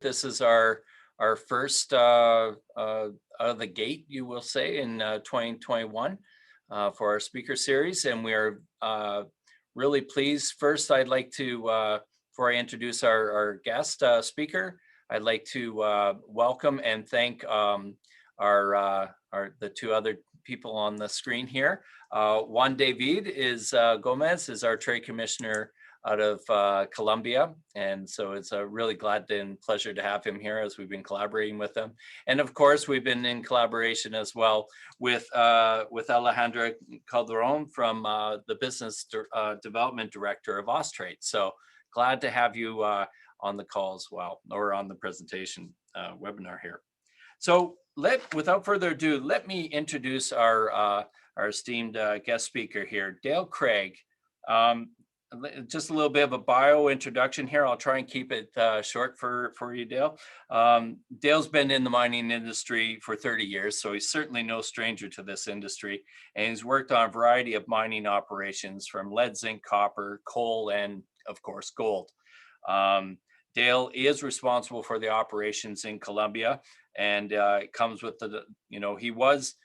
This is our first out of the gate, you will say, in 2021 for our speaker series, and we are really pleased. First, I'd like to, before I introduce our guest speaker, I'd like to welcome and thank the two other people on the screen here. Juan David Gomez is our trade commissioner out of Colombia. And so it's a really glad and pleasure to have him here as we've been collaborating with him. And of course, we've been in collaboration as well with Alejandra Calderon from the Business Development Director of Austrade. So glad to have you on the call as well, or on the presentation webinar here. So without further ado, let me introduce our esteemed guest speaker here, Dale Craig. Just a little bit of a bio introduction here. I'll try and keep it short for you, Dale. Dale's been in the mining industry for 30 years, so he's certainly no stranger to this industry. And he's worked on a variety of mining operations from lead, zinc, copper, coal, and of course, gold. Dale is responsible for the operations in Colombia, and it comes with he was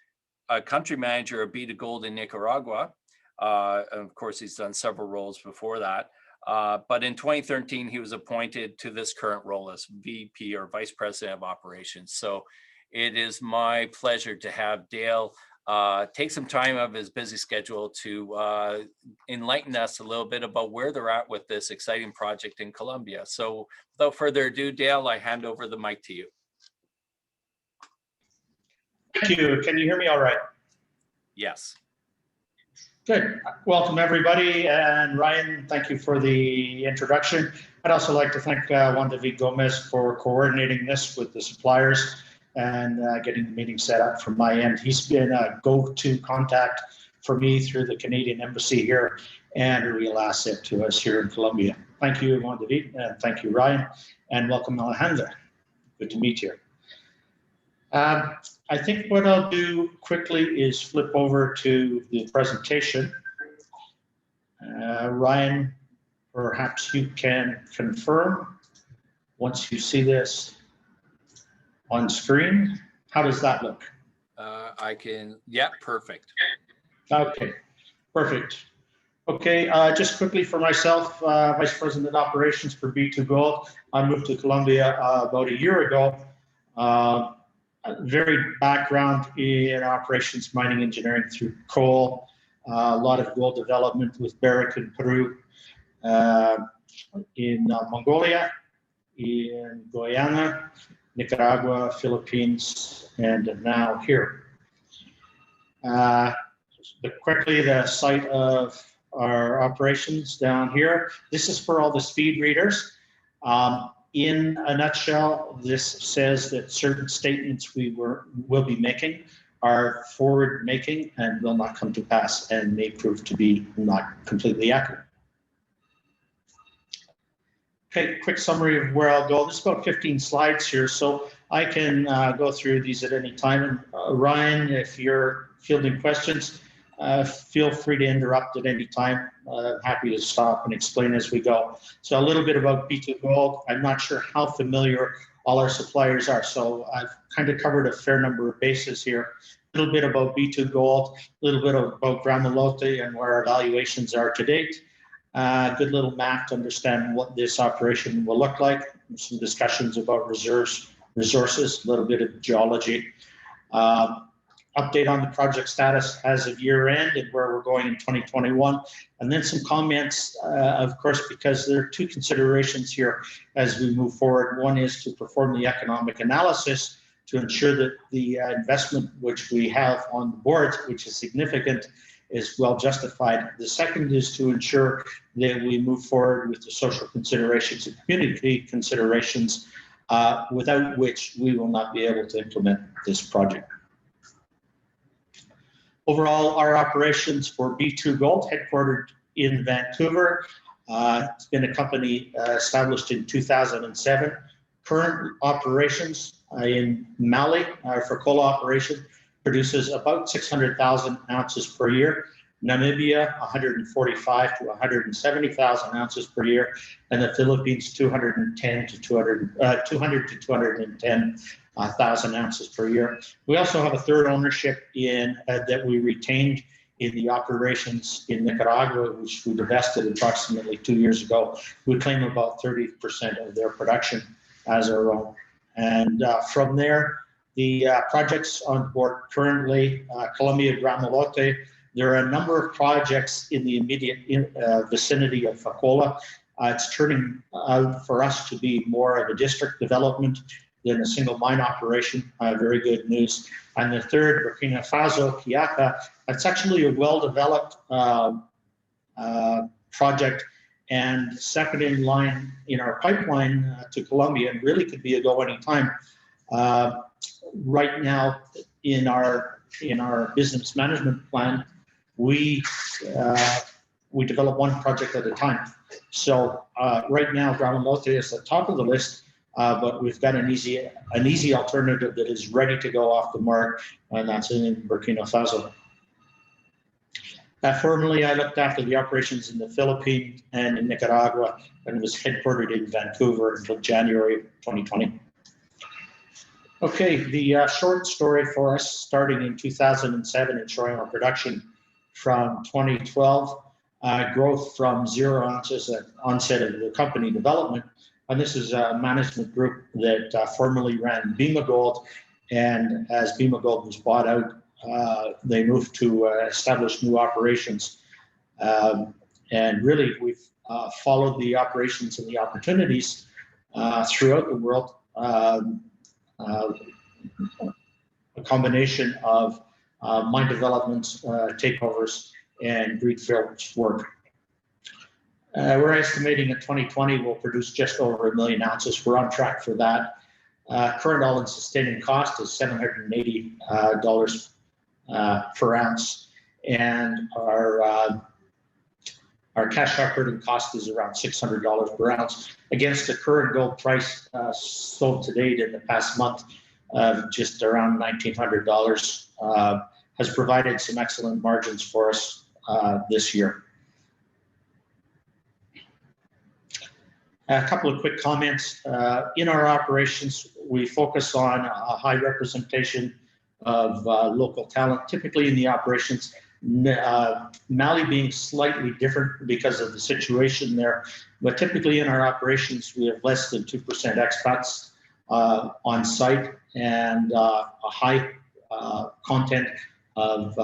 a country manager of B2Gold in Nicaragua. Of course, he's done several roles before that. But in 2013, he was appointed to this current role as VP or Vice President of Operations. So it is my pleasure to have Dale take some time out of his busy schedule to enlighten us a little bit about where they're at with this exciting project in Colombia. So without further ado, Dale, I hand over the mic to you. Thank you. Can you hear me all right? Yes. Good. Welcome, everybody. And Ryan, thank you for the introduction. I'd also like to thank Juan David Gomez for coordinating this with the suppliers and getting the meeting set up from my end. He's been a go-to contact for me through the Canadian Embassy here and a real asset to us here in Colombia. Thank you, Juan David, and thank you, Ryan, and welcome, Alejandra. Good to meet you. I think what I'll do quickly is flip over to the presentation. Ryan, perhaps you can confirm once you see this on screen. How does that look? I can, yeah, perfect. Okay, perfect. Okay, just quickly for myself, Vice President of Operations for B2Gold. I moved to Colombia about a year ago. Varied background in operations, mining engineering through coal, a lot of gold development with Barrick in Peru, in Mongolia, in Guyana, Nicaragua, Philippines, and now here. Quickly, the site of our operations down here. This is for all the speed readers. In a nutshell, this says that certain statements we will be making are forward-making and will not come to pass and may prove to be not completely accurate. Okay, quick summary of where I'll go. There's about 15 slides here, so I can go through these at any time. And Ryan, if you're fielding questions, feel free to interrupt at any time. Happy to stop and explain as we go. So a little bit about B2Gold. I'm not sure how familiar all our suppliers are, so I've kind of covered a fair number of bases here. A little bit about B2Gold, a little bit about Gramalote and where our valuations are to date. Good little map to understand what this operation will look like. Some discussions about reserves, resources, a little bit of geology. Update on the project status as of year end and where we're going in 2021. And then some comments, of course, because there are two considerations here as we move forward. One is to perform the economic analysis to ensure that the investment which we have on the board, which is significant, is well justified. The second is to ensure that we move forward with the social considerations and community considerations, without which we will not be able to implement this project. Overall, our operations for B2Gold, headquartered in Vancouver. It's been a company established in 2007. Current operations in Mali for coal operation produces about 600,000 ounces per year. Namibia, 145 to 170,000 ounces per year, and the Philippines, 200 to 210,000 ounces per year. We also have a third ownership in that we retained in the operations in Nicaragua, which we divested approximately 2 years ago. We claim about 30% of their production as our own. And from there, the projects on board currently, Colombia, Gramalote. There are a number of projects in the immediate vicinity of Fekola. It's turning out for us to be more of a district development than a single mine operation. Very good news. And the third, Burkina Faso, Kiaka, it's actually a well-developed project and second in line in our pipeline to Colombia, and really could be a go anytime. Right now, in our business management plan, we develop one project at a time. So right now, Gramalote is at the top of the list, but we've got an easy alternative that is ready to go off the mark, and that's in Burkina Faso. Formerly, I looked after the operations in the Philippines and in Nicaragua, and was headquartered in Vancouver until January 2020. Okay, the short story for us, starting in 2007 and showing our production from 2012, growth from 0 ounces at onset of the company development. And this is a management group that formerly ran B2Gold, and as B2Gold was bought out, they moved to establish new operations. And really, we've followed the operations and the opportunities throughout the world. A combination of mine developments, takeovers, and greenfield work. We're estimating in 2020 we'll produce just over 1 million ounces. We're on track for that. Current all-in sustaining cost is $780 per ounce, and our cash operating cost is around $600 per ounce against the current gold price sold to date in the past month of just around $1,900. Has provided some excellent margins for us this year. A couple of quick comments. In our operations, we focus on a high representation of local talent, typically in the operations. Mali being slightly different because of the situation there, but typically in our operations, we have less than 2% expats on site, and a high content of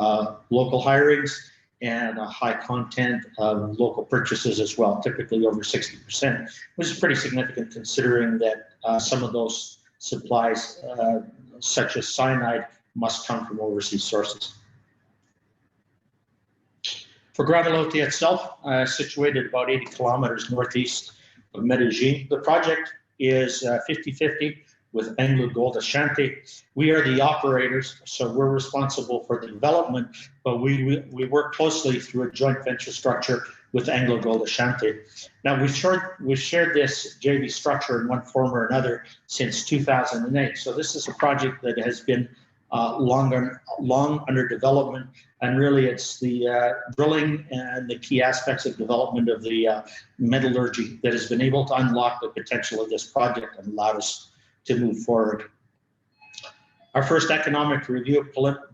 local hirings and a high content of local purchases as well, typically over 60%, which is pretty significant considering that some of those supplies, such as cyanide, must come from overseas sources. For Gramalote itself, situated about 80 kilometers northeast of Medellin, the project is 50-50 with B2Gold Ashanti. We are the operators, so we're responsible for the development, but we work closely through a joint venture structure with B2Gold Ashanti. Now, we've shared this JV structure in one form or another since 2008. So this is a project that has been long under development, and really it's the drilling and the key aspects of development of the metallurgy that has been able to unlock the potential of this project and allowed us to move forward. Our first economic review,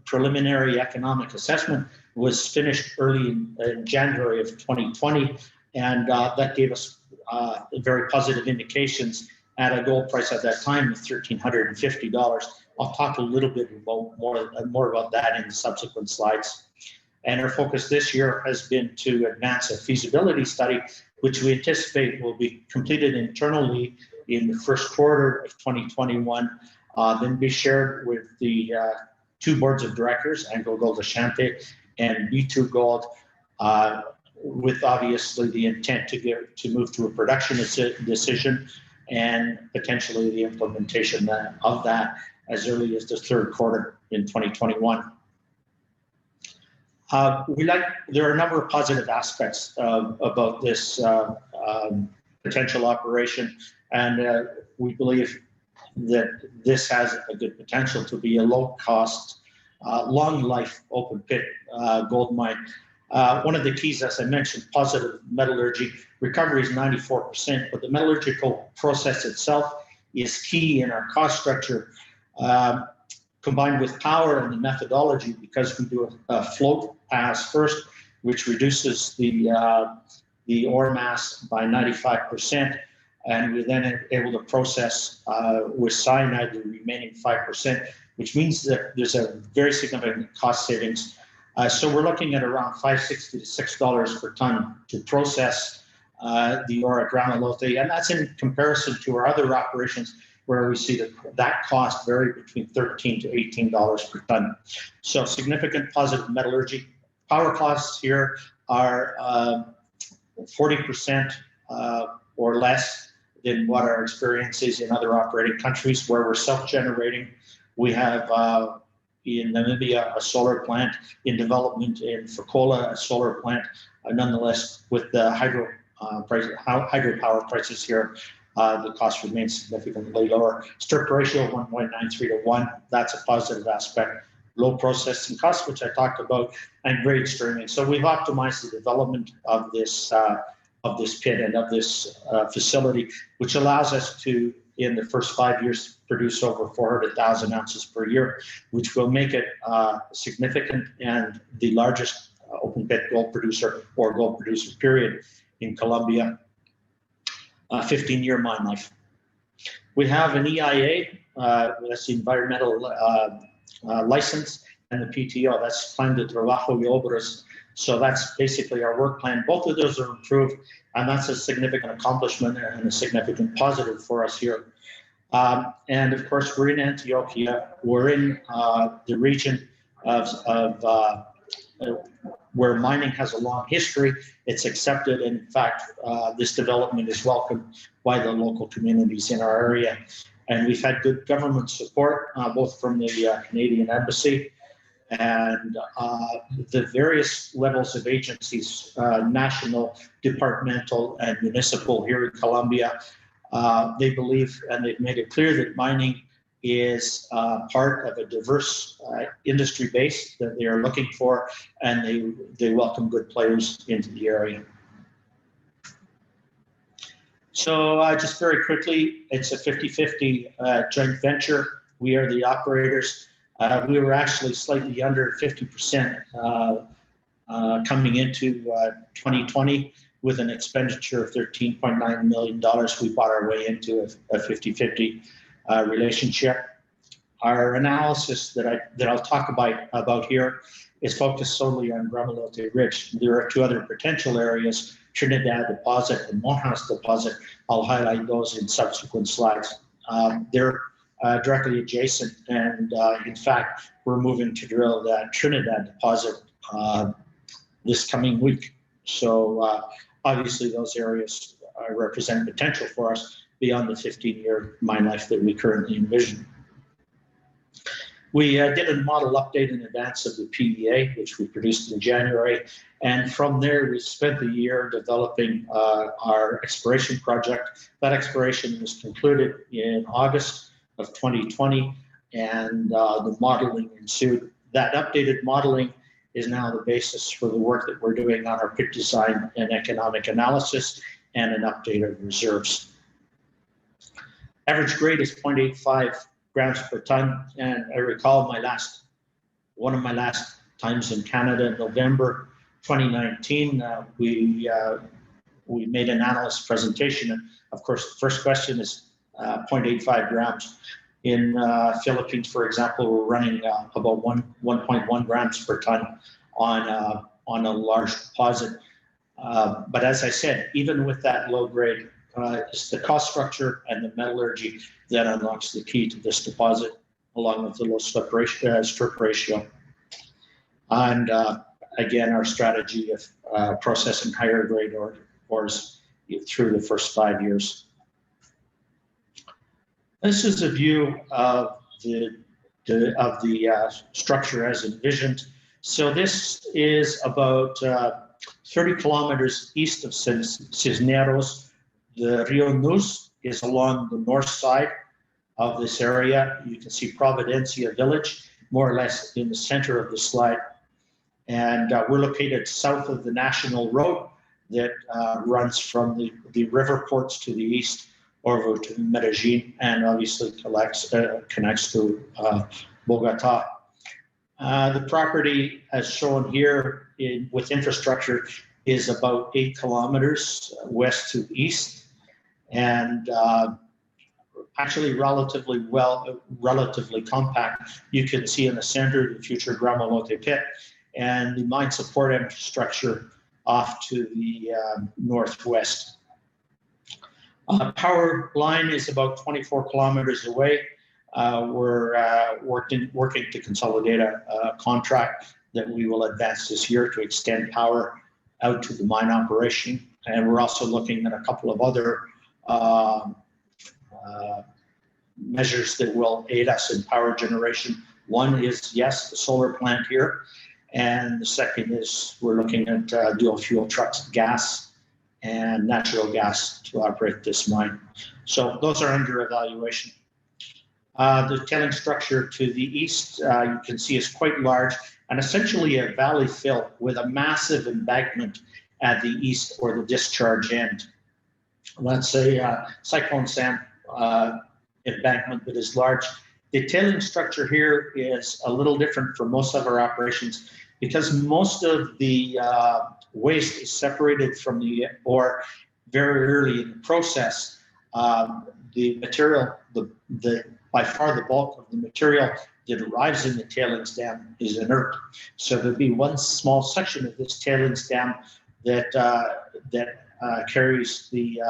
preliminary economic assessment, was finished early in January of 2020, and that gave us very positive indications at a gold price at that time of $1,350. I'll talk a little bit more about that in the subsequent slides. And our focus this year has been to advance a feasibility study, which we anticipate will be completed internally in the first quarter of 2021, then be shared with the two boards of directors, B2Gold Ashanti and B2Gold, with obviously the intent to move to a production decision and potentially the implementation of that as early as the third quarter in 2021. There are a number of positive aspects about this potential operation, and we believe that this has a good potential to be a low-cost, long-life open-pit gold mine. One of the keys, as I mentioned, positive metallurgy. Recovery is 94%, but the metallurgical process itself is key in our cost structure. Combined with power and the methodology, because we do a float pass first, which reduces the ore mass by 95%, and we're then able to process with cyanide the remaining 5%, which means that there's a very significant cost savings. So we're looking at around $5.60 to $6 per ton to process the ore at Gramalote, and that's in comparison to our other operations, where we see that cost vary between $13 to $18 per ton. So significant positive metallurgy. Power costs here are 40% or less than what our experience is in other operating countries where we're self-generating. We have in Namibia a solar plant in development, in Fekola a solar plant. Nonetheless, with the hydropower prices here, the cost remains significantly lower. Strip ratio 1.93 to 1. That's a positive aspect. Low processing costs, which I talked about, and grade streaming. So we've optimized the development of this pit and of this facility, which allows us to, in the first 5 years, produce over 400,000 ounces per year, which will make it significant and the largest open pit gold producer or gold producer period in Colombia. 15-year mine life. We have an EIA, that's the environmental license, and the PTO, that's Plan de Trabajo y Obras. So that's basically our work plan. Both of those are improved, and that's a significant accomplishment and a significant positive for us here. And of course, we're in Antioquia. We're in the region of where mining has a long history. It's accepted. In fact, this development is welcomed by the local communities in our area. And we've had good government support, both from the Canadian Embassy and the various levels of agencies, national, departmental, and municipal here in Colombia. They believe, and they've made it clear, that mining is part of a diverse industry base that they are looking for, and they welcome good players into the area. So just very quickly, it's a 50-50 joint venture. We are the operators. We were actually slightly under 50% coming into 2020 with an expenditure of $13.9 million. We bought our way into a 50-50 relationship. Our analysis that I'll talk about here is focused solely on Gramalote Ridge. There are two other potential areas, Trinidad deposit and Monjas deposit. I'll highlight those in subsequent slides. They're directly adjacent, and in fact, we're moving to drill that Trinidad deposit this coming week. So obviously those areas represent potential for us beyond the 15-year mine life that we currently envision. We did a model update in advance of the PEA, which we produced in January. And from there, we spent the year developing our exploration project. That exploration was concluded in August of 2020, and the modeling ensued. That updated modeling is now the basis for the work that we're doing on our pit design and economic analysis and an update of reserves. Average grade is 0.85 grams per ton, and I recall one of my last times in Canada in November 2019, we made an analyst presentation, and of course the first question is 0.85 grams. In Philippines, for example, we're running about 1.1 grams per ton on a large deposit. But as I said, even with that low grade, it's the cost structure and the metallurgy that unlocks the key to this deposit, along with the low strip ratio. And again, our strategy of processing higher grade ores through the first 5 years. This is a view of the structure as envisioned. So this is about 30 kilometers east of Cisneros. The Rio Nuz is along the north side of this area. You can see Providencia village, more or less in the center of the slide. And we're located south of the National Road that runs from the river ports to the east over to Medellin, and obviously connects to Bogota. The property, as shown here with infrastructure, is about 8 kilometers west to east, and actually relatively compact. You can see in the center the future Gramalote pit and the mine support infrastructure off to the northwest. Power line is about 24 kilometers away. We're working to consolidate a contract that we will advance this year to extend power out to the mine operation. And we're also looking at a couple of other measures that will aid us in power generation. One is, yes, the solar plant here. And the second is we're looking at dual fuel trucks, gas and natural gas to operate this mine. So those are under evaluation. The tailing structure to the east, you can see, is quite large and essentially a valley fill with a massive embankment at the east or the discharge end. That's a cyclone sand embankment that is large. The tailing structure here is a little different from most of our operations because most of the waste is separated from the ore very early in the process. The material, by far the bulk of the material that arrives in the tailings dam is inert. So there'll be one small section of this tailings dam that carries the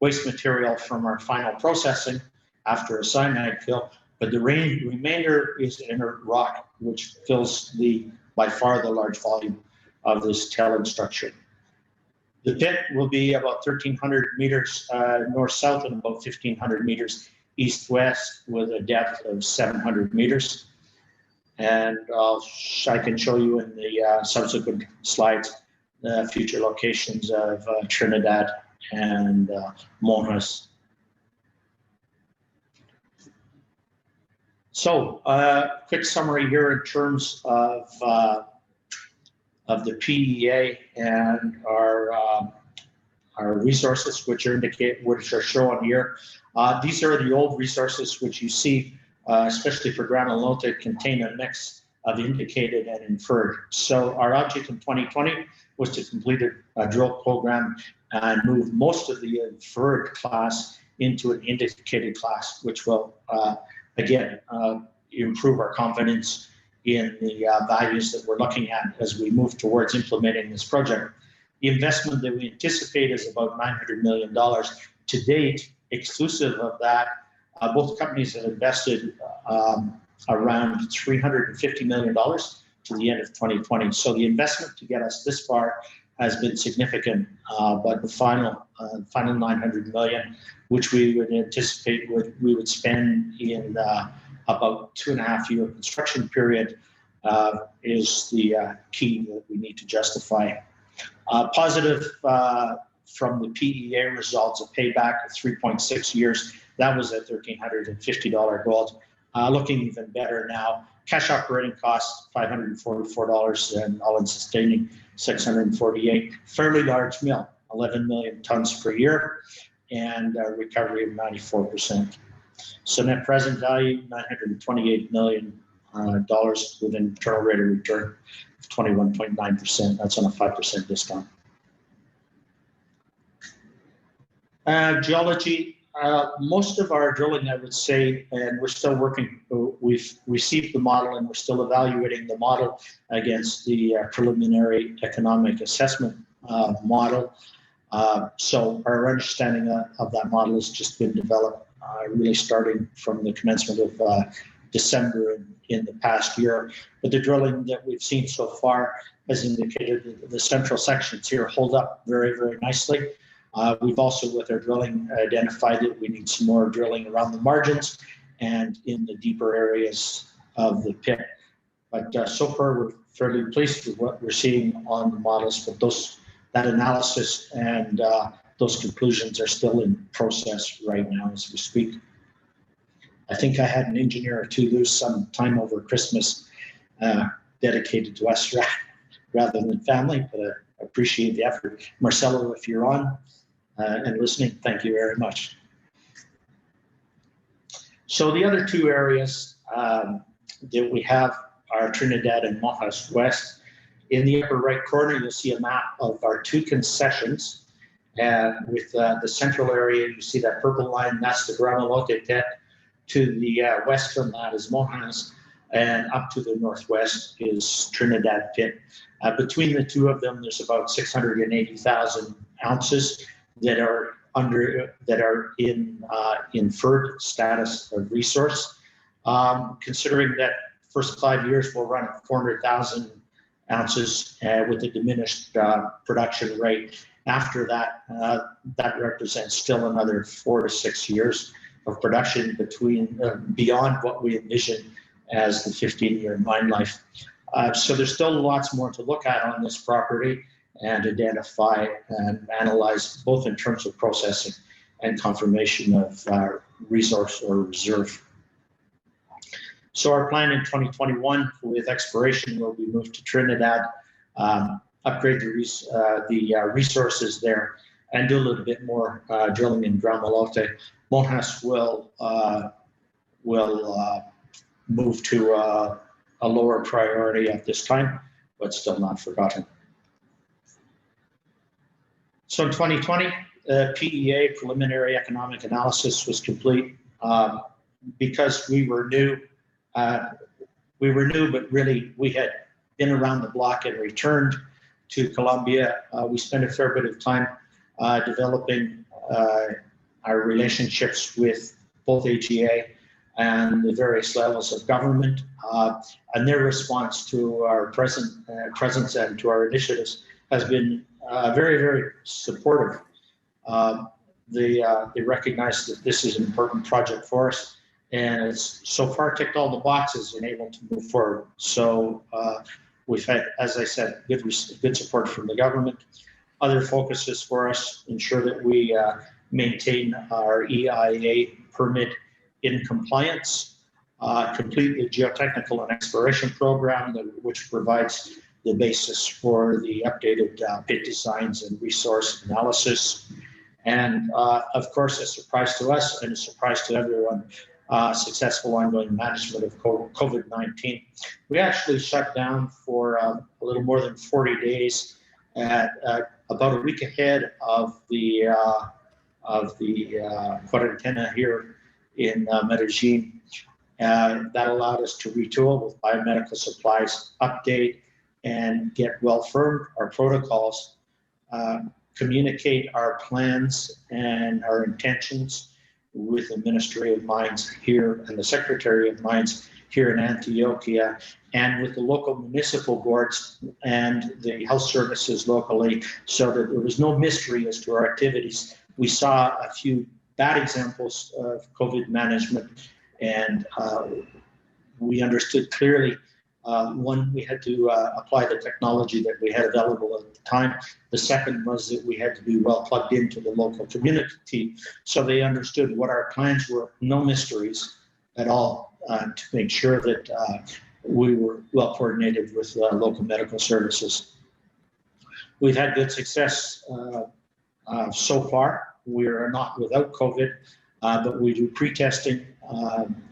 waste material from our final processing after a cyanide fill, but the remainder is inert rock, which fills by far the large volume of this tailing structure. The pit will be about 1,300 meters north-south and about 1,500 meters east-west with a depth of 700 meters. And I can show you in the subsequent slides the future locations of Trinidad and Monjas. So, quick summary here in terms of the PEA and our resources, which are shown here. These are the old resources which you see, especially for Gramalote, contain a mix of indicated and inferred. So our object in 2020 was to complete a drill program and move most of the inferred class into an indicated class, which will again improve our confidence in the values that we're looking at as we move towards implementing this project. The investment that we anticipate is about $900 million. To date, exclusive of that, both companies have invested around $350 million to the end of 2020. So the investment to get us this far has been significant, but the final $900 million, which we would anticipate we would spend in about 2.5-year construction period, is the key that we need to justify. Positive from the PEA results, a payback of 3.6 years. That was at $1,350 gold. Looking even better now. Cash operating costs $544 and all-in sustaining $648. Fairly large mill, 11 million tons per year, and a recovery of 94%. So net present value $928 million with an internal rate of return of 21.9%. That's on a 5% discount. Geology. Most of our drilling, I would say, and we're still working, we've received the model and we're still evaluating the model against the preliminary economic assessment model. So our understanding of that model has just been developed, really starting from the commencement of December in the past year. But the drilling that we've seen so far has indicated that the central sections here hold up very, very nicely. We've also, with our drilling, identified that we need some more drilling around the margins and in the deeper areas of the pit. But so far, we're fairly pleased with what we're seeing on the models, but that analysis and those conclusions are still in process right now as we speak. I think I had an engineer or two lose some time over Christmas dedicated to us rather than family, but I appreciate the effort. Marcelo, if you're on and listening, thank you very much. So the other two areas that we have are Trinidad and Monjas West. In the upper right corner, you'll see a map of our two concessions. With the central area, you see that purple line, that's the Gramalote pit. To the west from that is Monjas, and up to the northwest is Trinidad pit. Between the two of them, there's about 680,000 ounces that are in inferred status of resource. Considering that first 5 years we'll run at 400,000 ounces with a diminished production rate. After that, that represents still another 4 to 6 years of production beyond what we envision as the 15-year mine life. So there's still lots more to look at on this property and identify and analyze, both in terms of processing and confirmation of resource or reserve. So our plan in 2021 with exploration will be moved to Trinidad, upgrade the resources there, and do a little bit more drilling in Gramalote. Monjas will move to a lower priority at this time, but still not forgotten. So in 2020, PEA, preliminary economic analysis, was complete. Because we were new, but really we had been around the block and returned to Colombia. We spent a fair bit of time developing our relationships with both AGA and the various levels of government, and their response to our presence and to our initiatives has been very, very supportive. They recognize that this is an important project for us, and it's so far ticked all the boxes and able to move forward. So we've had, as I said, good support from the government. Other focuses for us ensure that we maintain our EIA permit in compliance, complete the geotechnical and exploration program, which provides the basis for the updated pit designs and resource analysis. And of course, a surprise to us and a surprise to everyone, successful ongoing management of COVID-19. We actually shut down for a little more than 40 days at about a week ahead of the quarantena here in Medellin. That allowed us to retool with biomedical supplies, update and get well firmed our protocols, communicate our plans and our intentions with the Ministry of Mines here and the Secretary of Mines here in Antioquia, and with the local municipal boards and the health services locally, so that there was no mystery as to our activities. We saw a few bad examples of COVID management, and we understood clearly, one, we had to apply the technology that we had available at the time. The second was that we had to be well plugged into the local community, so they understood what our plans were, no mysteries at all, to make sure that we were well coordinated with local medical services. We've had good success so far. We are not without COVID, but we do pre-testing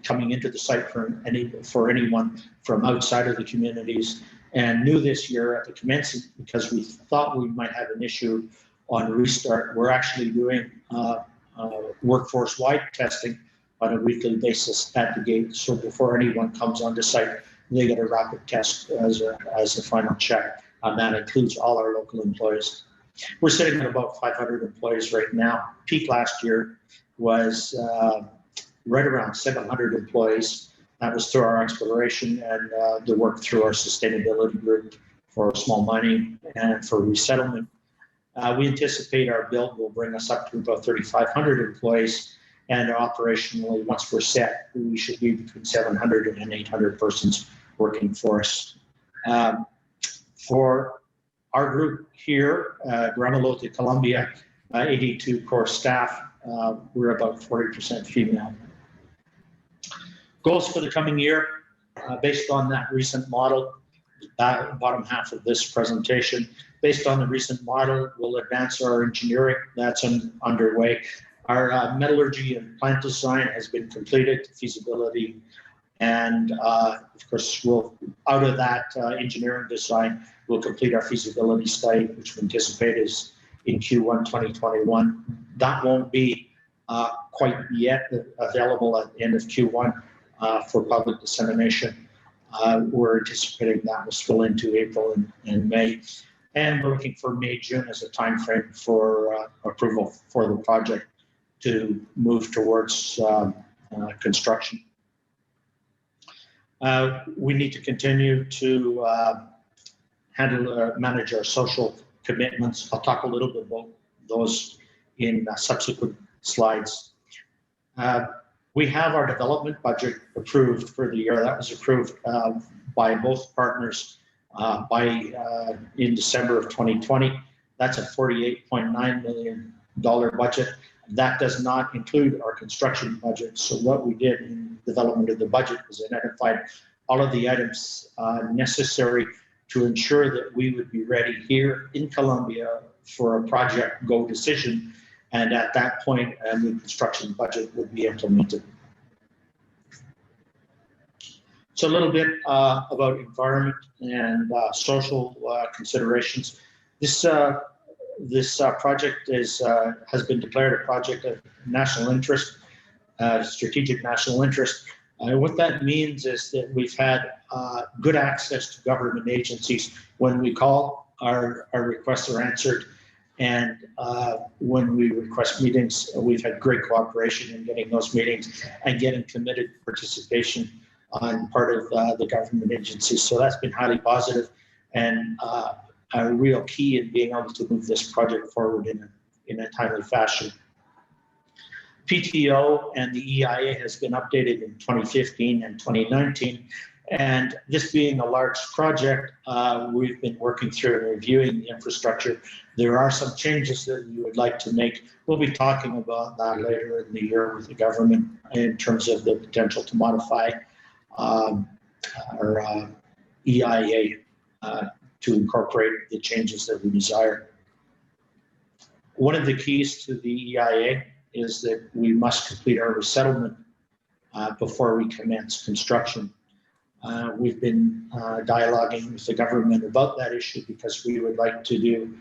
coming into the site for anyone from outside of the communities. And new this year at the commencement, because we thought we might have an issue on restart, we're actually doing workforce-wide testing on a weekly basis at the gate. So before anyone comes onto site, they get a rapid test as a final check, and that includes all our local employees. We're sitting at about 500 employees right now. Peak last year was right around 700 employees. That was through our exploration and the work through our sustainability group for small mining and for resettlement. We anticipate our build will bring us up to about 3,500 employees, and operationally, once we're set, we should be between 700 and 800 persons working for us. For our group here, Gramalote Colombia, 82 core staff, we're about 40% female. Goals for the coming year, based on that recent model, bottom half of this presentation. Based on the recent model, we'll advance our engineering. That's underway. Our metallurgy and plant design has been completed, feasibility, and of course, out of that engineering design, we'll complete our feasibility study, which we anticipate is in Q1 2021. That won't be quite yet available at the end of Q1 for public dissemination. We're anticipating that will spill into April and May. And we're looking for May, June as a time frame for approval for the project to move towards construction. We need to continue to manage our social commitments. I'll talk a little bit about those in subsequent slides. We have our development budget approved for the year. That was approved by both partners in December of 2020. That's a $48.9 million budget. That does not include our construction budget. So what we did in development of the budget was identified all of the items necessary to ensure that we would be ready here in Colombia for a project go decision. And at that point, a new construction budget would be implemented. So a little bit about environment and social considerations. This project has been declared a project of national interest, strategic national interest. What that means is that we've had good access to government agencies. When we call, our requests are answered. And when we request meetings, we've had great cooperation in getting those meetings and getting committed participation on part of the government agencies. So that's been highly positive and a real key in being able to move this project forward in a timely fashion. PTO and the EIA has been updated in 2015 and 2019. And this being a large project, we've been working through and reviewing the infrastructure. There are some changes that we would like to make. We'll be talking about that later in the year with the government in terms of the potential to modify our EIA to incorporate the changes that we desire. One of the keys to the EIA is that we must complete our resettlement before we commence construction. We've been dialoguing with the government about that issue because we would like to do,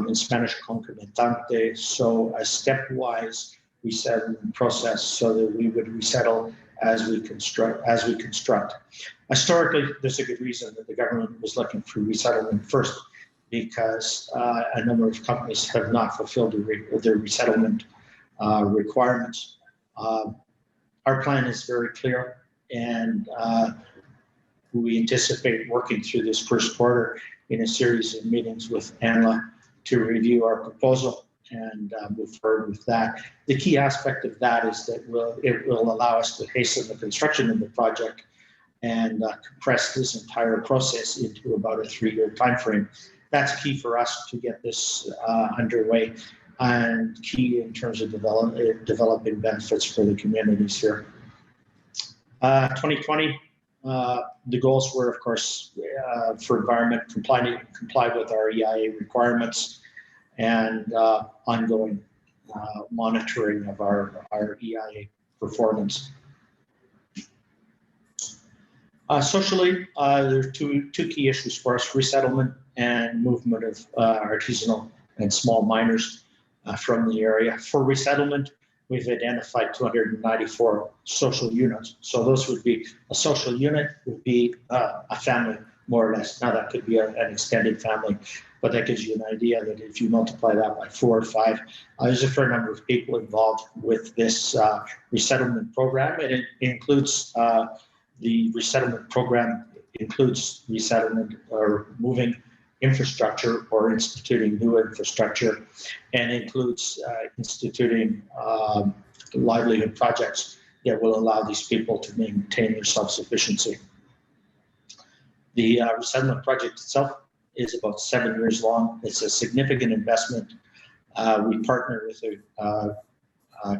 in Spanish, concomitante, so a stepwise resettlement process so that we would resettle as we construct. Historically, there's a good reason that the government was looking for resettlement first because a number of companies have not fulfilled their resettlement requirements. Our plan is very clear and we anticipate working through this first quarter in a series of meetings with ANLA to review our proposal and move forward with that. The key aspect of that is that it will allow us to hasten the construction of the project and compress this entire process into about a 3-year timeframe. That's key for us to get this underway and key in terms of developing benefits for the communities here. 2020, the goals were, of course, for environment, comply with our EIA requirements and ongoing monitoring of our EIA performance. Socially, there are two key issues for us: resettlement and movement of artisanal and small miners from the area. For resettlement, we've identified 294 social units. So those would be, a social unit would be a family, more or less. Now that could be an extended family, but that gives you an idea that if you multiply that by 4 or 5, there's a fair number of people involved with this resettlement program. And it includes, the resettlement program includes resettlement or moving infrastructure or instituting new infrastructure, and includes instituting livelihood projects that will allow these people to maintain their self-sufficiency. The resettlement project itself is about 7 years long. It's a significant investment. We partner with a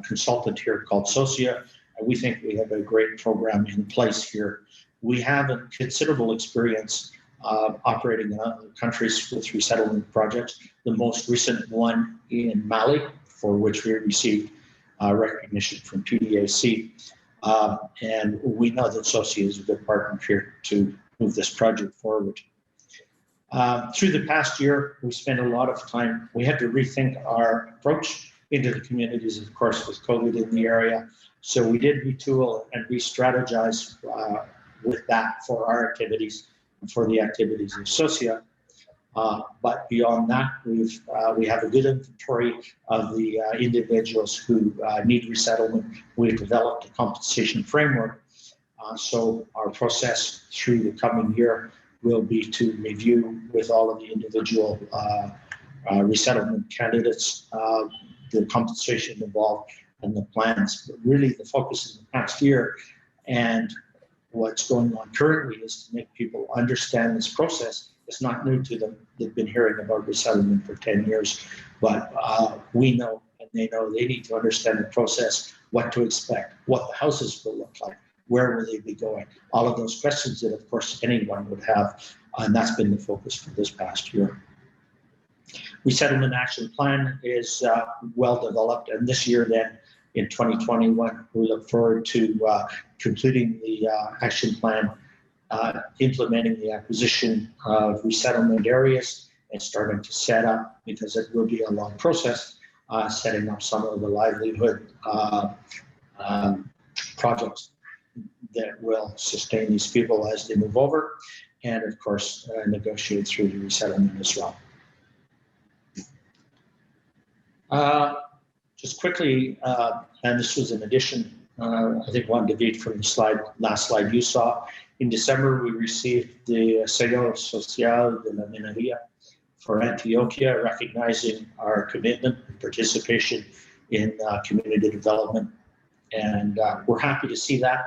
consultant here called Socia, and we think we have a great program in place here. We have a considerable experience operating in other countries with resettlement projects. The most recent one in Mali, for which we received recognition from PDAC. And we know that SOCI is a good partner here to move this project forward. Through the past year, we spent a lot of time. We had to rethink our approach into the communities, of course, with COVID in the area. So we did retool and re-strategize with that for our activities and for the activities of SOCIA. But beyond that, we have a good inventory of the individuals who need resettlement. We've developed a compensation framework. So our process through the coming year will be to review with all of the individual resettlement candidates the compensation involved and the plans. But really the focus in the past year and what's going on currently is to make people understand this process. It's not new to them. They've been hearing about resettlement for 10 years, but we know and they know they need to understand the process, what to expect, what the houses will look like, where will they be going, all of those questions that of course anyone would have, and that's been the focus for this past year. Resettlement action plan is well developed, and this year then in 2021 we look forward to completing the action plan, implementing the acquisition of resettlement areas and starting to set up, because it will be a long process, setting up some of the livelihood projects that will sustain these people as they move over, and of course negotiate through the resettlement as well. Just quickly, and this was an addition, I think one David from the last slide you saw. In December, we received the Sello Social de la Minería for Antioquia, recognizing our commitment and participation in community development. And we're happy to see that.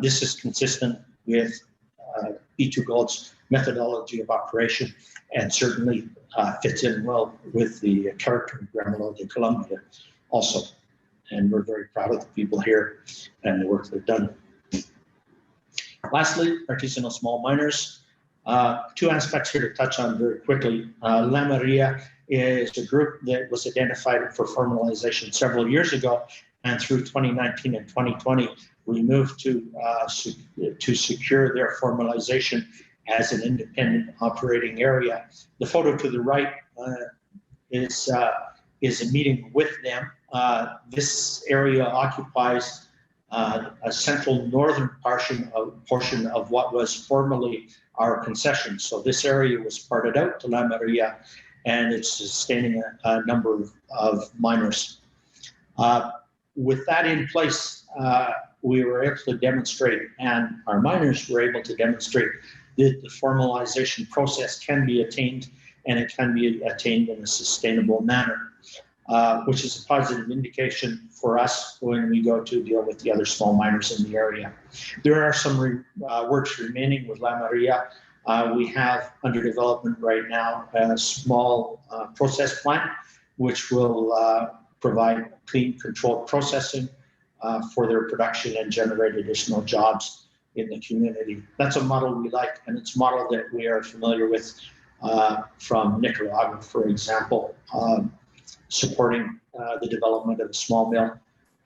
This is consistent with B2Gold's methodology of operation and certainly fits in well with the character of Gramalote Colombia also. And we're very proud of the people here and the work they've done. Lastly, artisanal small miners. Two aspects here to touch on very quickly. La Maria is a group that was identified for formalization several years ago, and through 2019 and 2020, we moved to secure their formalization as an independent operating area. The photo to the right is a meeting with them. This area occupies a central northern portion of what was formerly our concession. So this area was parted out to La Maria, and it's sustaining a number of miners. With that in place, we were able to demonstrate, and our miners were able to demonstrate, that the formalization process can be attained, and it can be attained in a sustainable manner, which is a positive indication for us when we go to deal with the other small miners in the area. There are some works remaining with La Maria. We have under development right now a small process plant, which will provide clean, controlled processing for their production and generate additional jobs in the community. That's a model we like, and it's a model that we are familiar with from Nicaragua, for example, supporting the development of a small mill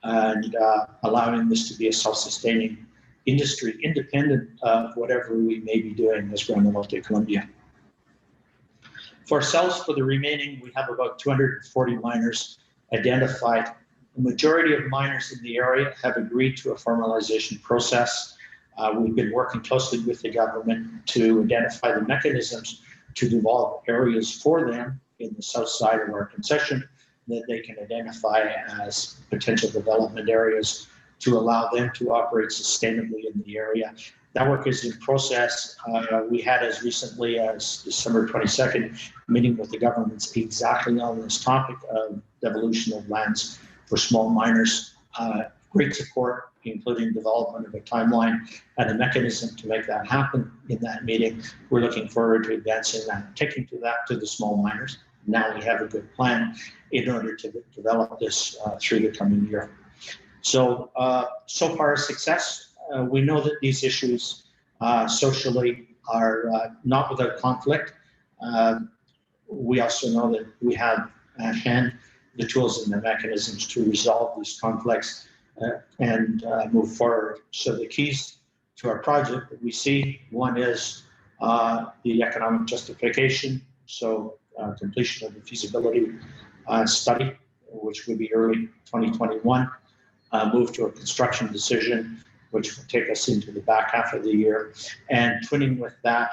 and allowing this to be a self-sustaining industry, independent of whatever we may be doing as Gramalote Colombia. For ourselves, for the remaining, we have about 240 miners identified. The majority of miners in the area have agreed to a formalization process. We've been working closely with the government to identify the mechanisms to develop areas for them in the south side of our concession that they can identify as potential development areas to allow them to operate sustainably in the area. That work is in process. We had as recently as December 22nd meeting with the governments exactly on this topic of devolution of lands for small miners. Great support, including development of a timeline and a mechanism to make that happen in that meeting. We're looking forward to advancing that, taking that to the small miners. Now we have a good plan in order to develop this through the coming year. So far a success. We know that these issues socially, are not without conflict. We also know that we have at hand the tools and the mechanisms to resolve these conflicts and move forward. So the keys to our project that we see, one is the economic justification, so completion of the feasibility study, which would be early 2021, move to a construction decision, which will take us into the back half of the year, and twinning with that,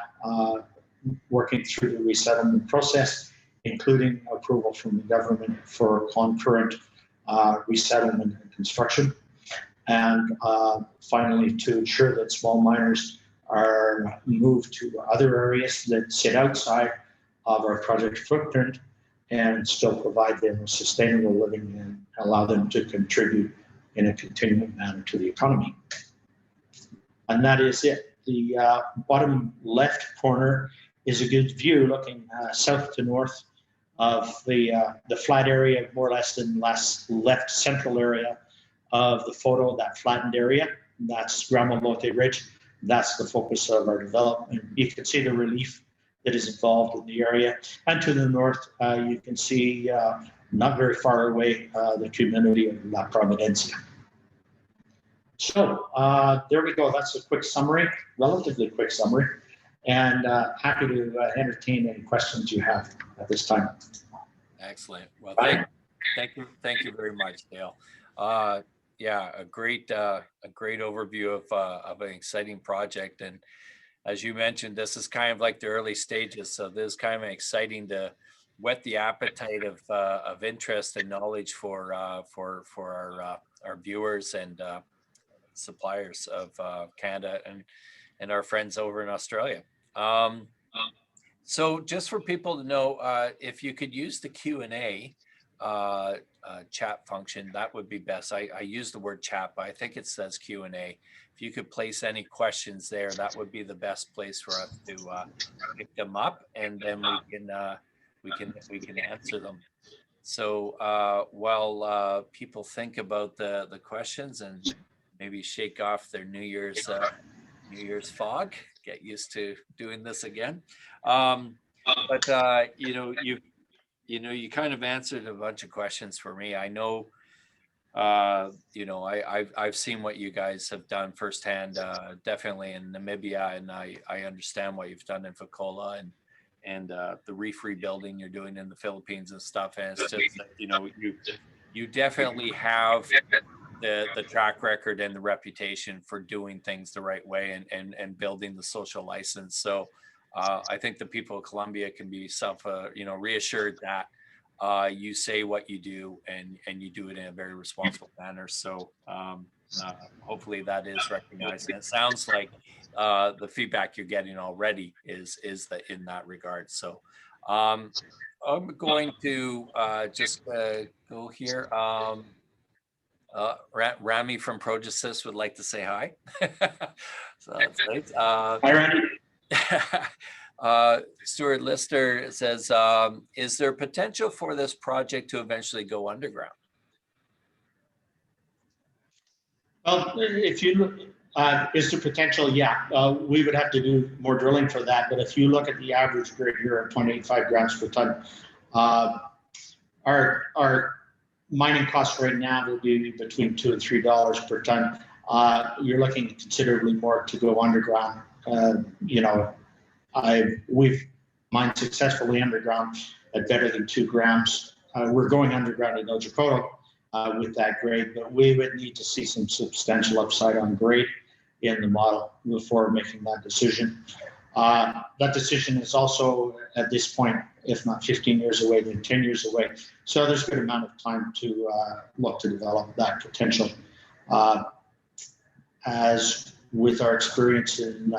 working through the resettlement process, including approval from the government for concurrent resettlement and construction. And finally, to ensure that small miners are moved to other areas that sit outside of our project footprint and still provide them with sustainable living and allow them to contribute in a continuing manner to the economy. And that is it. The bottom left corner is a good view looking south to north of the flat area, more or less in left central area of the photo, that flattened area. That's Gramalote Ridge. That's the focus of our development. You can see the relief that is involved in the area. And to the north, you can see, not very far away, the community of La Providencia. So there we go. That's a quick summary, relatively quick summary. And happy to entertain any questions you have at this time. Excellent. Well, thank you very much, Dale. Yeah, a great overview of an exciting project. And as you mentioned, this is kind of like the early stages. So this is kind of exciting to whet the appetite of interest and knowledge for our viewers and suppliers of Canada and our friends over in Australia. So just for people to know, if you could use the Q&A chat function, that would be best. I use the word chat, but I think it says Q&A. If you could place any questions there, that would be the best place for us to pick them up, and then we can answer them. So while people think about the questions and maybe shake off their New Year's fog, get used to doing this again. But you kind of answered a bunch of questions for me. I know, I've seen what you guys have done firsthand, definitely in Namibia, and I understand what you've done in Fekola and the reef rebuilding you're doing in the Philippines and stuff. And it's just, you definitely have the track record and the reputation for doing things the right way and building the social license. So I think the people of Colombia can be reassured that you say what you do and you do it in a very responsible manner. So hopefully that is recognized. And it sounds like the feedback you're getting already is in that regard. So I'm going to just go here. Rami from Progesys would like to say hi. So that's nice. Hi, Randy. Stuart Lister says, is there potential for this project to eventually go underground? Well, if you look, is there potential? Yeah, we would have to do more drilling for that. But if you look at the average grade here at 0.85 grams per ton, our mining costs right now will be between $2 and $3 per ton. You're looking considerably more to go underground. We've mined successfully underground at better than 2 grams. We're going underground in Otjikoto with that grade, but we would need to see some substantial upside on grade in the model before making that decision. That decision is also at this point, if not 15 years away, then 10 years away. So there's a good amount of time to look to develop that potential. As with our experience in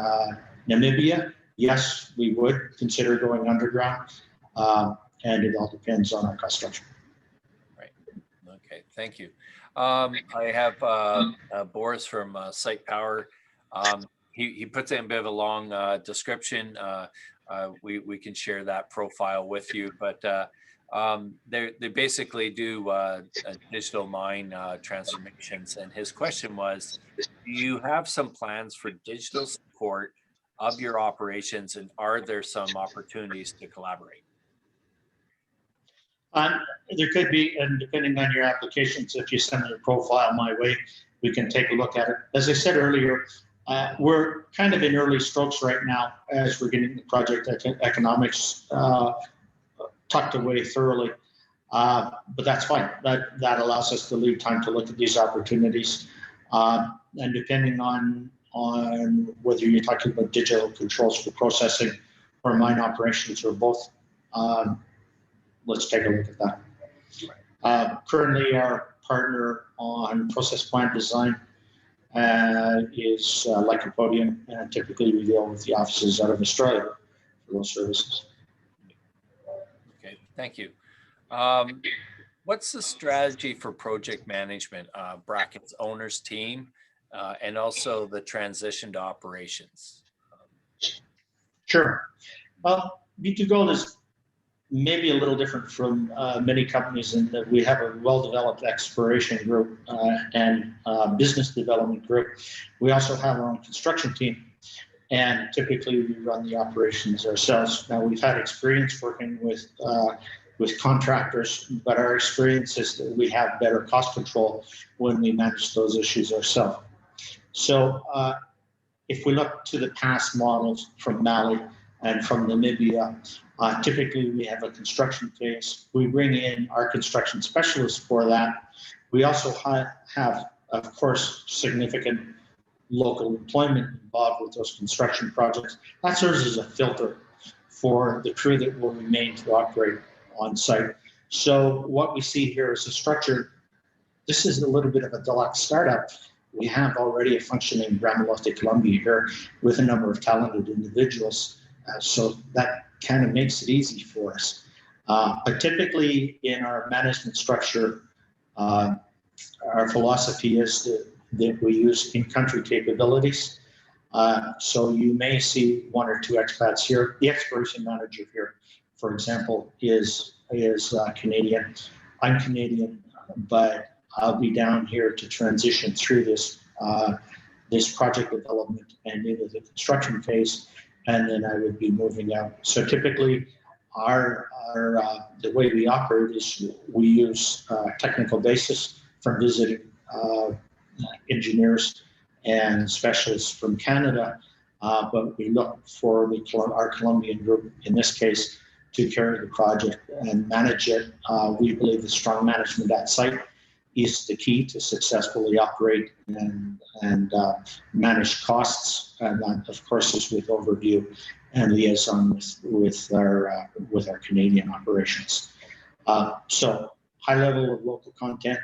Namibia, yes, we would consider going underground, and it all depends on our cost structure. Right. Okay. Thank you. I have Boris from Site Power. He puts in a bit of a long description. We can share that profile with you, but they basically do digital mine transformations. And his question was, do you have some plans for digital support of your operations, and are there some opportunities to collaborate? There could be, and depending on your applications, if you send your profile my way, we can take a look at it. As I said earlier, we're kind of in early strokes right now as we're getting the project economics tucked away thoroughly. But that's fine. That allows us to leave time to look at these opportunities. And depending on whether you're talking about digital controls for processing or mine operations or both, let's take a look at that. Currently, our partner on process plant design is Lycopodium, and typically we deal with the offices out of Australia for those services. Okay, thank you. What's the strategy for project management, brackets owners team, and also the transition to operations? Sure. Well, B2Gold is maybe a little different from many companies in that we have a well-developed exploration group and business development group. We also have our own construction team, and typically we run the operations ourselves. Now, we've had experience working with contractors, but our experience is that we have better cost control when we manage those issues ourselves. So if we look to the past models from Mali and from Namibia, typically we have a construction phase. We bring in our construction specialists for that. We also have, of course, significant local employment involved with those construction projects. That serves as a filter for the crew that will remain to operate on site. So what we see here is a structure. This is a little bit of a deluxe startup. We have already a functioning Gramalote Colombia here with a number of talented individuals. So that kind of makes it easy for us. But typically in our management structure, our philosophy is that we use in-country capabilities. So you may see one or two expats here. The exploration manager here, for example, is Canadian. I'm Canadian, but I'll be down here to transition through this project development and into the construction phase, and then I would be moving out. So typically, the way we operate is we use technical basis from visiting engineers and specialists from Canada, but we look for our Colombian group, in this case, to carry the project and manage it. We believe the strong management at site is the key to successfully operate and manage costs, and that, of course, is with overview and liaison with our Canadian operations. So high level of local content,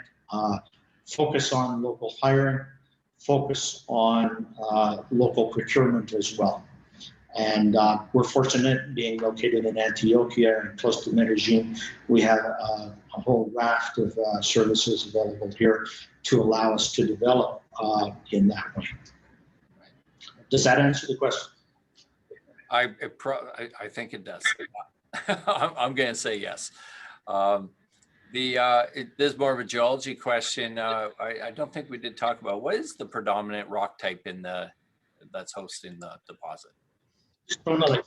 focus on local hiring, focus on local procurement as well. And we're fortunate being located in Antioquia and close to Medellin. We have a whole raft of services available here to allow us to develop in that way. Does that answer the question? I think it does. I'm going to say yes. There's more of a geology question. I don't think we did talk about what is the predominant rock type that's hosting the deposit. Tonalite.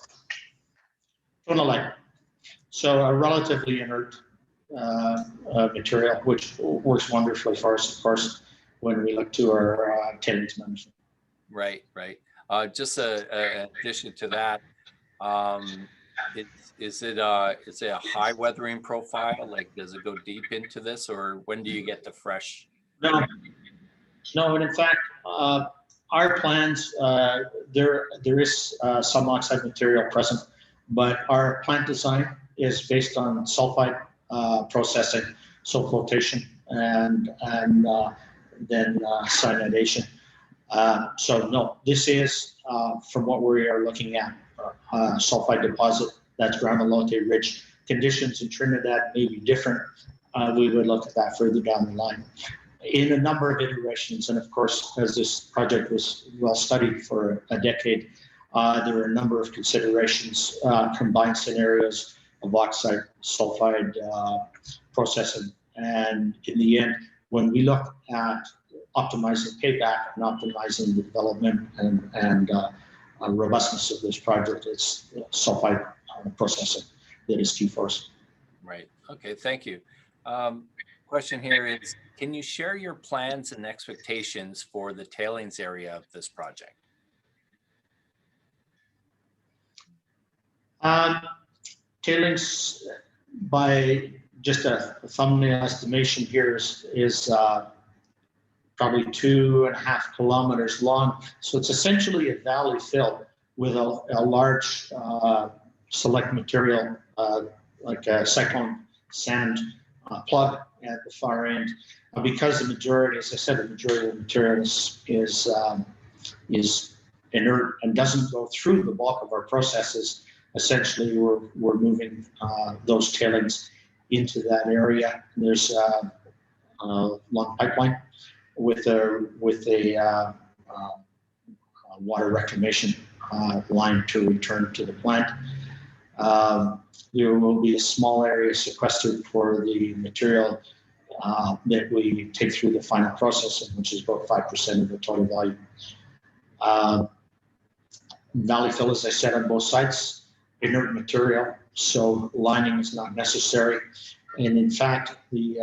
So a relatively inert material, which works wonderfully for us, of course, when we look to our tailings management. Right. Just an addition to that, is it a high weathering profile? Like, does it go deep into this, or when do you get the fresh? No, and in fact, our plans, there is some oxide material present, but our plant design is based on sulfide processing, so flotation and then cyanidation. So no, this is from what we are looking at, sulfide deposit. That's Gramalote Ridge. Conditions in Trinidad may be different. We would look at that further down the line. In a number of iterations, and of course, as this project was well studied for a decade, there were a number of considerations, combined scenarios of oxide sulfide processing. And in the end, when we look at optimizing payback and optimizing the development and robustness of this project. It's sulfide processing that is key for us. Right. Okay. Thank you. Question here is, can you share your plans and expectations for the tailings area of this project? Tailings, by just a thumbnail estimation here, is probably 2.5 kilometers long. So it's essentially a valley fill with a large select material like a cyclone sand plug at the far end. Because the majority, as I said, the majority of the material is inert and doesn't go through the bulk of our processes. Essentially, we're moving those tailings into that area. There's a long pipeline with a water reclamation line to return to the plant. There will be a small area sequestered for the material that we take through the final processing, which is about 5% of the total volume. Valley fill, as I said, on both sides, inert material, so lining is not necessary. And in fact, the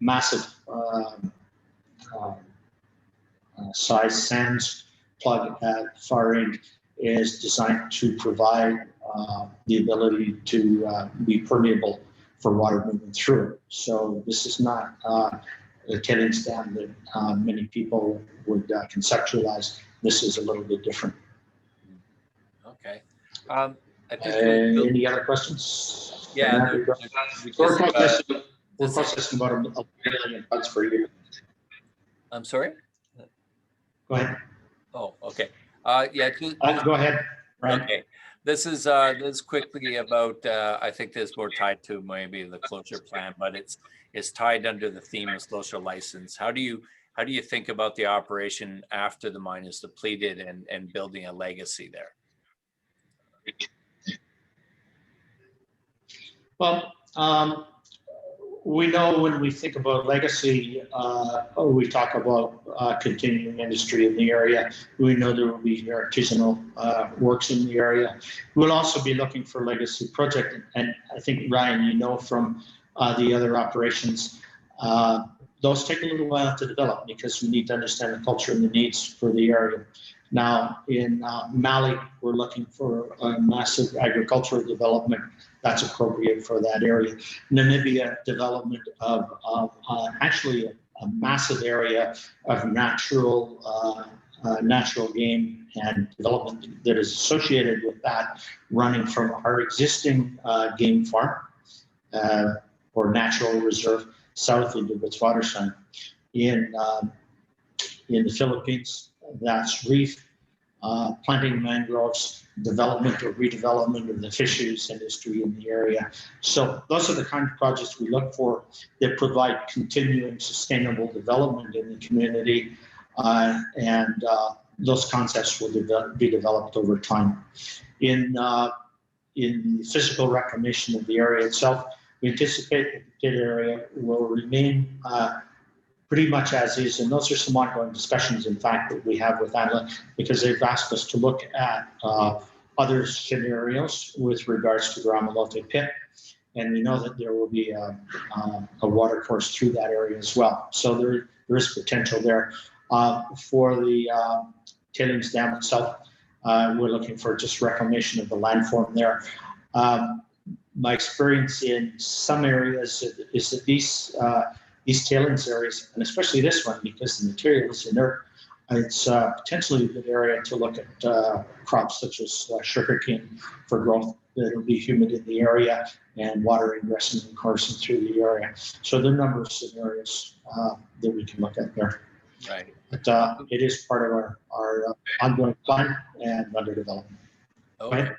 massive size sands plug at far end is designed to provide the ability to be permeable for water moving through it. So this is not a tailings dam that many people would conceptualize. This is a little bit different. Okay. I think any other questions? Yeah. We're processing about 1 million tons per year. I'm sorry? Go ahead. Oh, okay. Yeah. Go ahead. Right. Okay. This is quickly about, I think this is more tied to maybe the closure plan, but it's tied under the theme of social license. How do you think about the operation after the mine is depleted and building a legacy there? Well, we know when we think about legacy, we talk about continuing industry in the area. We know there will be artisanal works in the area. We'll also be looking for legacy project. And I think, Ryan, you know from the other operations, those take a little while to develop because we need to understand the culture and the needs for the area. Now, in Mali, we're looking for a massive agricultural development that's appropriate for that area. Namibia, development of actually a massive area of natural game and development that is associated with that, running from our existing game farm or natural reserve south into Witwatersrand. In the Philippines, that's reef, planting mangroves, development or redevelopment of the fisheries industry in the area. So those are the kind of projects we look for that provide continuing sustainable development in the community, and those concepts will be developed over time. In the physical reclamation of the area itself, we anticipate that the pit area will remain pretty much as is, and those are some ongoing discussions, in fact, that we have with ANLA, because they've asked us to look at other scenarios with regards to Gramalote pit, and we know that there will be a water course through that area as well. So there is potential there. For the tailings dam itself, we're looking for just reclamation of the landform there. My experience in some areas is that these tailings areas, and especially this one, because the material is inert, it's potentially a good area to look at crops such as sugarcane for growth that will be humid in the area and water ingressing and coursing through the area. So there are a number of scenarios that we can look at there. Right. But it is part of our ongoing plan and under development. Okay. Right?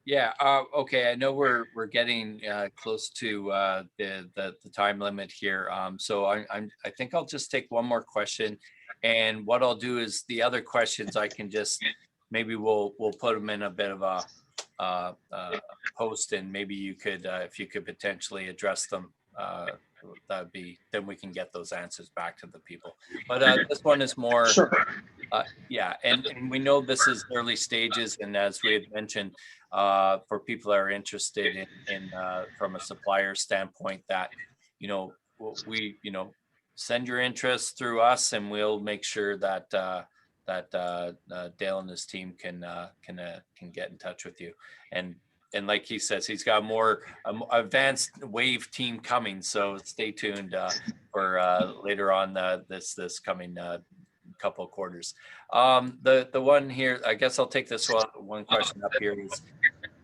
Yeah. Okay. I know we're getting close to the time limit here. So I think I'll just take one more question, and what I'll do is the other questions I can just maybe we'll put them in a bit of a post, and maybe you could if you could potentially address them then we can get those answers back to the people. But this one is more, Sure. yeah, and we know this is early stages, and as we had mentioned, for people that are interested in from a supplier standpoint, that we send your interest through us, and we'll make sure that Dale and his team can get in touch with you. And like he says, he's got more advanced wave team coming, so stay tuned for later on this coming couple of quarters. The one here, I guess I'll take this one question up here is,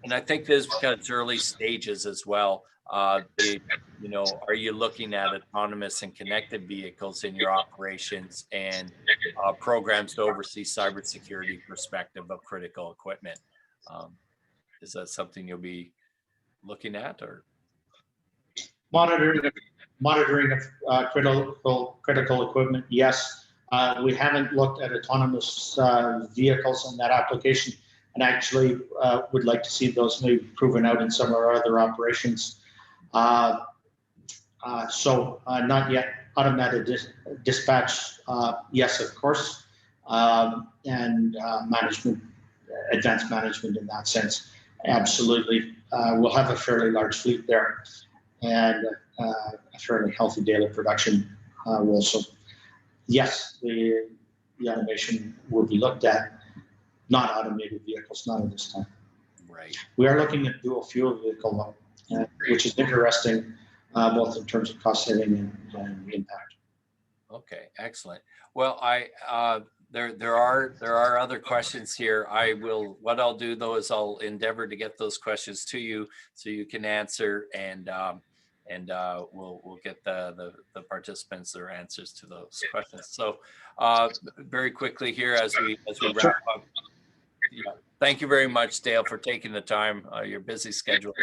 and I think this because it's early stages as well. Are you looking at autonomous and connected vehicles in your operations and programs to oversee cybersecurity perspective of critical equipment? Is that something you'll be looking at, or monitoring of critical equipment? Yes. We haven't looked at autonomous vehicles in that application, and actually would like to see those maybe proven out in some of our other operations. So not yet. Automated dispatch, yes, of course, and management, advanced management in that sense, absolutely. We'll have a fairly large fleet there, and a fairly healthy daily production also. Yes, the automation will be looked at, not automated vehicles, not at this time. right? We are looking at dual fuel vehicle, which is interesting, both in terms of cost saving and impact. Okay, excellent. Well, there are other questions here. What I'll do though is I'll endeavor to get those questions to you so you can answer, and we'll get the participants their answers to those questions. So very quickly here as we wrap up. Yeah, thank you very much, Dale, for taking the time, your busy schedule,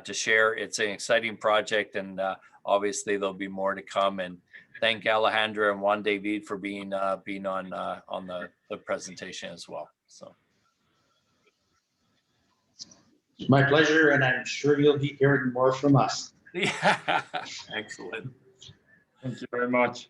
to share. It's an exciting project, and obviously there'll be more to come. And thank Alejandra and Juan David for being on the presentation as well. So It's my pleasure, and I'm sure you'll be hearing more from us. yeah, excellent. Thank you very much.